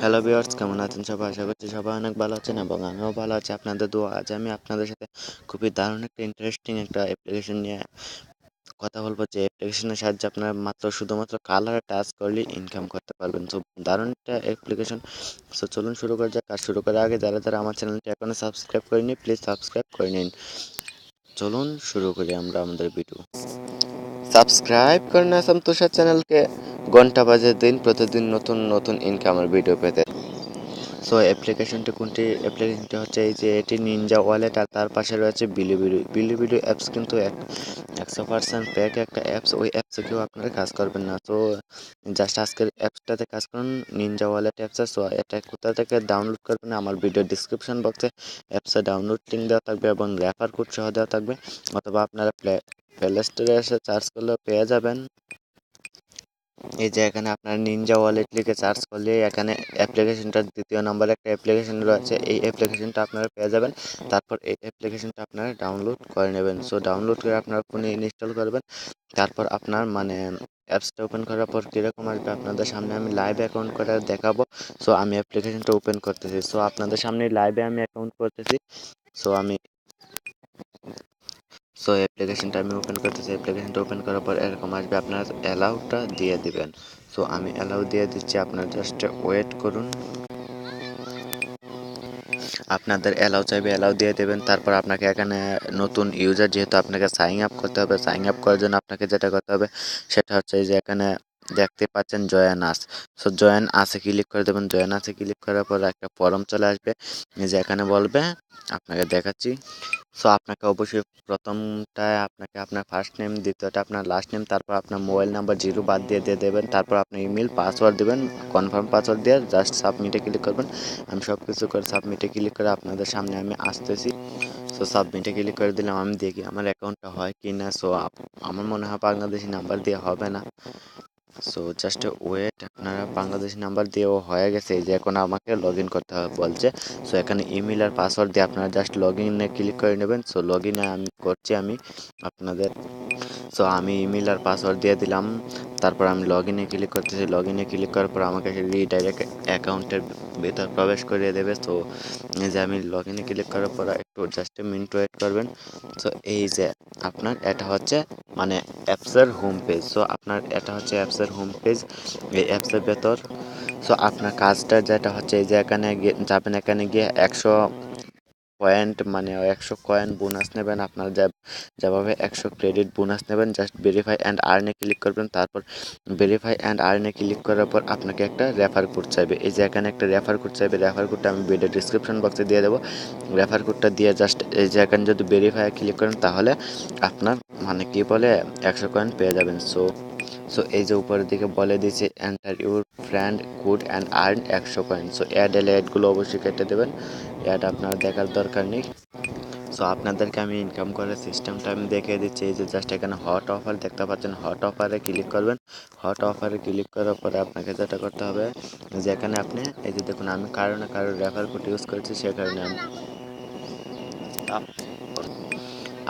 Hello viewers, কেমন আছেন সবাই? আশা করছি সবাই অনেক ভালো আছেন এবং আমিও ভালো আছি আপনাদের দোয়া। আজ আমি আপনাদের সাথে খুবই দারুণ একটা ইন্টারেস্টিং একটা অ্যাপ্লিকেশন নিয়ে কথা বলবো, যে অ্যাপ্লিকেশনের সাহায্যে আপনারা শুধুমাত্র কালারে টাচ করলেই ইনকাম করতে পারবেন। তো দারুণ একটা অ্যাপ্লিকেশন। সো চলুন শুরু করা যাক। আর শুরু করার আগে যারা আমার চ্যানেলটি এখনো সাবস্ক্রাইব করেনি, প্লিজ সাবস্ক্রাইব করে নিন। চলুন শুরু করি আমরা আমাদের ভিডিও। সাবস্ক্রাইব করে আসলাম তুষার চ্যানেলকে, ঘন্টা বাজে দিন প্রতিদিন নতুন নতুন ইনকামের ভিডিও পেতে। সো অ্যাপ্লিকেশনটি হচ্ছে এই যে এটি নিনজা ওয়ালেট, আর তার পাশে রয়েছে বিলিবিলি। বিলিবিলি অ্যাপস কিন্তু 100% প্যাক একটা অ্যাপস। ওই অ্যাপসে কেউ আপনারা কাজ করবেন না। তো জাস্ট আজকের অ্যাপসটাতে কাজ করুন, নিনজা ওয়ালেট অ্যাপসে। সো এটা কোথা থেকে ডাউনলোড করবেন, আমার ভিডিও ডিসক্রিপশন বক্সে অ্যাপসের ডাউনলোড লিঙ্ক দেওয়া থাকবে এবং রেফার কোড সহ দেওয়া থাকবে, অথবা আপনারা প্লে স্টোরে এসে সার্চ করলেও পেয়ে যাবেন। এই যে এখানে আপনার নিনজা ওয়ালেট লিখে সার্চ করলে এখানে অ্যাপ্লিকেশনটার দ্বিতীয় নম্বরে একটা অ্যাপ্লিকেশন রয়েছে, এই অ্যাপ্লিকেশনটা আপনারা পেয়ে যাবেন। তারপর এই অ্যাপ্লিকেশনটা আপনারা ডাউনলোড করে নেবেন। সো ডাউনলোড করে আপনারা ফোনে ইনস্টল করবেন। তারপর আপনার অ্যাপসটা ওপেন করার পর কীরকম আসবে আপনাদের সামনে আমি লাইভ অ্যাকাউন্ট করে দেখাবো। সো আমি অ্যাপ্লিকেশনটা ওপেন করতেছি। সো আপনাদের সামনে লাইভে আমি অ্যাকাউন্ট করতেছি। সো আমি অ্যাপ্লিকেশনটা আমি ওপেন করতেছি। অ্যাপ্লিকেশনটা ওপেন করার পর এরকম আসবে, আপনার অ্যালাউটা দিয়ে দিবেন। সো আমি অ্যালাউ দিয়ে দিচ্ছি, আপনার জাস্ট ওয়েট করুন। আপনাদের অ্যালাউ চাইবে, অ্যালাউ দিয়ে দেবেন। তারপর আপনাকে এখানে নতুন ইউজার যেহেতু আপনাকে সাইন আপ করতে হবে, সাইন আপ করার জন্য আপনাকে যেটা করতে হবে সেটা হচ্ছে এই যে এখানে দেখতে পাচ্ছেন জয়েন আস। সো জয়েন আসে ক্লিক করে দেবেন। জয়েন আসে ক্লিক করার পর একটা ফর্ম চলে আসবে, এই যে এখানে বলবে, আপনাকে দেখাচ্ছি। সো আপনাকে অবশ্যই প্রথমটায় আপনাকে আপনার ফার্স্ট নেম, দ্বিতীয়টা আপনার লাস্ট নেম, তারপর আপনার মোবাইল নাম্বার 0 বাদ দিয়ে দেবেন। তারপর আপনি ইমেল পাসওয়ার্ড দেবেন, কনফার্ম পাসওয়ার্ড দিয়ে জাস্ট সাবমিটে ক্লিক করবেন। আমি সব কিছু করে সাবমিটে ক্লিক করে আপনাদের সামনে আমি আসতেছি। সো সাবমিটে ক্লিক করে দিলাম। আমি দেখি আমার অ্যাকাউন্টটা হয় কি না। সো আমার মনে হয় বাংলাদেশি নাম্বার দিয়ে হবে না। সো জাস্ট ওয়েট, আপনারা বাংলাদেশি নাম্বার দিয়েও হয়ে গেছে। এই যে এখন আমাকে লগ ইন করতে হবে বলছে। সো এখানে ইমেল আর পাসওয়ার্ড দিয়ে আপনারা জাস্ট লগ ইনে ক্লিক করে নেবেন। সো লগ ইনে আমি করছি আপনাদের। সো আমি ইমেল আর পাসওয়ার্ড দিয়ে দিলাম। তারপর আমি লগ ইনে ক্লিক করতেছি। লগ ইনে ক্লিক করার পর আমাকে রিডাইরেক্ট অ্যাকাউন্টের ভেতর প্রবেশ করিয়ে দেবে। সো এই যে আমি লগ ইনে ক্লিক করার পর একটু জাস্ট মিনিট ওয়েট করবেন। সো এই যে আপনার এটা হচ্ছে অ্যাপসের হোম পেজ। সো আপনার এটা হচ্ছে অ্যাপসের হোম পেজ। এই অ্যাপসের ভেতর সো আপনার কাজটা যেটা হচ্ছে এই যে এখানে যাবেন, এখানে গিয়ে 100 পয়েন্ট 100 কয়েন বোনাস নেবেন। আপনারা যেভাবে 100 ক্রেডিট বোনাস নেবেন, জাস্ট ভেরিফাই অ্যান্ড আর্নে ক্লিক করবেন। তারপর ভেরিফাই অ্যান্ড আর্নে ক্লিক করার পর আপনাকে একটা রেফার কোড চাইবে। এই যে এখানে একটা রেফার কোড চাইবে, রেফার কোডটা আমি ভিডিও ডিসক্রিপশন বক্সে দিয়ে দেবো। রেফার কোডটা দিয়ে জাস্ট এই যে এখানে যদি ভেরিফাই ক্লিক করেন তাহলে আপনার কি বলে 100 কয়েন পেয়ে যাবেন। এই যে উপরের দিকে বলে দিয়েছে enter your friend code and earn 100 coin. So ad এলে অ্যাডগুলো অবশ্যই কেটে দেবেন, অ্যাড আপনার দেখার দরকার নেই। সো আপনাদেরকে আমি ইনকাম করার সিস্টেমটা আমি দেখিয়ে দিচ্ছি। এই যে জাস্ট এখানে হট অফার দেখতে পাচ্ছেন, হট অফারে ক্লিক করবেন। হট অফারে ক্লিক করার পরে আপনাকে যেটা করতে হবে যে এখানে আপনি এই যে দেখুন, আমি কারো না কারো রেফার কোড ইউজ করেছি, সে কারণে আমি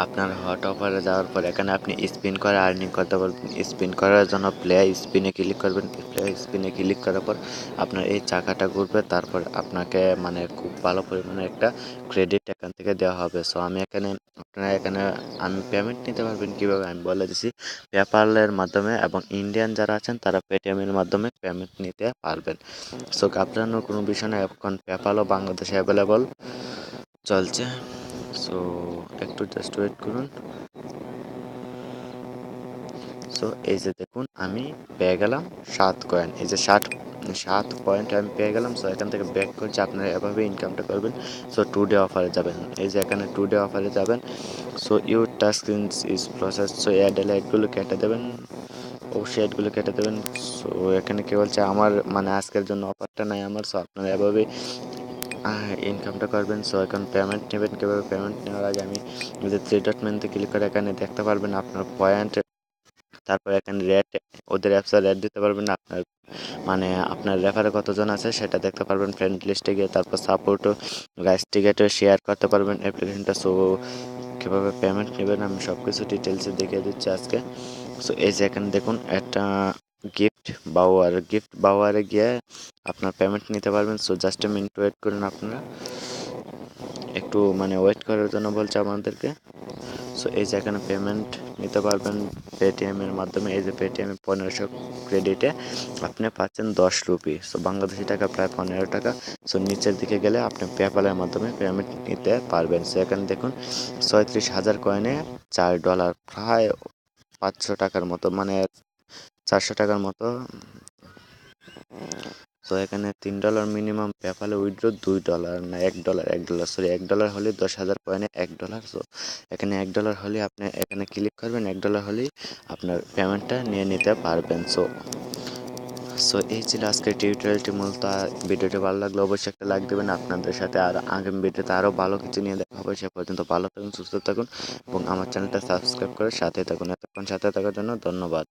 আপনার হট অফারে যাওয়ার পর এখানে আপনি স্পিন করে আর্নিং করতে পারবেন। স্পিন করার জন্য প্লে স্পিনে ক্লিক করবেন। প্লে স্পিনে ক্লিক করার পর আপনার এই চাকাটা ঘুরবে। তারপর আপনাকে খুব ভালো পরিমাণে একটা ক্রেডিট এখান থেকে দেওয়া হবে। সো আপনারা এখানে আমি পেমেন্ট নিতে পারবেন কীভাবে আমি বলে দিচ্ছি। পেপ্যালের মাধ্যমে এবং ইন্ডিয়ান যারা আছেন তারা পেটিএমের মাধ্যমে পেমেন্ট নিতে পারবেন। সো ঘাবড়ানোর কোনো বিষয় না, এখন পেপ্যালও বাংলাদেশে অ্যাভেলেবল চলছে। সো একটু জাস্ট ওয়েট করুন। সো এই যে দেখুন আমি পেয়ে গেলাম 7 কয়েন। এই যে 7 পয়েন্ট আমি পেয়ে গেলাম। সো এখান থেকে ব্যাক করছি, আপনারা এভাবে ইনকামটা করবেন। সো টুডে অফারে যাবেন, এই যে এখানে টুডে অফারে যাবেন। So your task is process. So ad লাইটগুলো কেটে দেবেন, অবশ্যই অ্যাডগুলো কেটে দেবেন। সো এখানে কি বলছে আমার আজকের জন্য অফারটা নাই আমার। সো আপনারা এভাবে ইনকামটা করবেন। সো এখন পেমেন্ট নেবেন কীভাবে, পেমেন্ট নেওয়ার আগে আমি যে থ্রি ডট মেনুতে ক্লিক করে এখানে দেখতে পারবেন আপনার পয়েন্ট। তারপর এখানে রেট, ওদের অ্যাপসে রেট দিতে পারবেন। আপনার আপনার রেফারে কতজন আছে সেটা দেখতে পারবেন ফ্রেন্ড লিস্টে গিয়ে। তারপর সাপোর্টও গাইস টিকেটও শেয়ার করতে পারবেন অ্যাপ্লিকেশনটা। সো কীভাবে পেমেন্ট নেবেন আমি সব কিছু ডিটেলসে দেখিয়ে দিচ্ছি আজকে। সো এই যে এখানে দেখুন একটা গিফট বাওয়ারে গিয়ে আপনার পেমেন্ট নিতে পারবেন। So just a minute wait করুন, আপনারা একটু মানে ওয়েট করার জন্য বলছে আমাদেরকে। সো এই যে এখানে পেমেন্ট নিতে পারবেন পেটিএমের মাধ্যমে। এই যে পেটিএমে 1500 ক্রেডিটে আপনি পাচ্ছেন 10 রুপি, সো বাংলাদেশি টাকা প্রায় 15 টাকা। সো নিচের দিকে গেলে আপনি পেপ্যালের মাধ্যমে পেমেন্ট নিতে পারবেন। সো এখানে দেখুন 36,000 কয়েনে $4, প্রায় 500 টাকার মতো, মানে 400 টাকার মতো। সো এখানে $3 মিনিমাম, পেপ্যালে উইথড্র $2 না $1, সরি $1 হলে 10,000 কয়েনে $1। সো এখানে $1 হলে আপনি এখানে ক্লিক করবেন, $1 হলেই আপনার পেমেন্টটা নিয়ে নিতে পারবেন। সো সো এই ছিল আজকের টিউটোরিয়ালটি মূলত। ভিডিওটি ভালো লাগলে অবশ্যই একটা লাইক দেবেন। আপনাদের সাথে আর আগামী ভিডিওতে আরও ভালো কিছু নিয়ে দেখা হবে। সে পর্যন্ত ভালো থাকুন, সুস্থ থাকুন এবং আমার চ্যানেলটা সাবস্ক্রাইব করে সাথে থাকুন। এতক্ষণ সাথে থাকার জন্য ধন্যবাদ।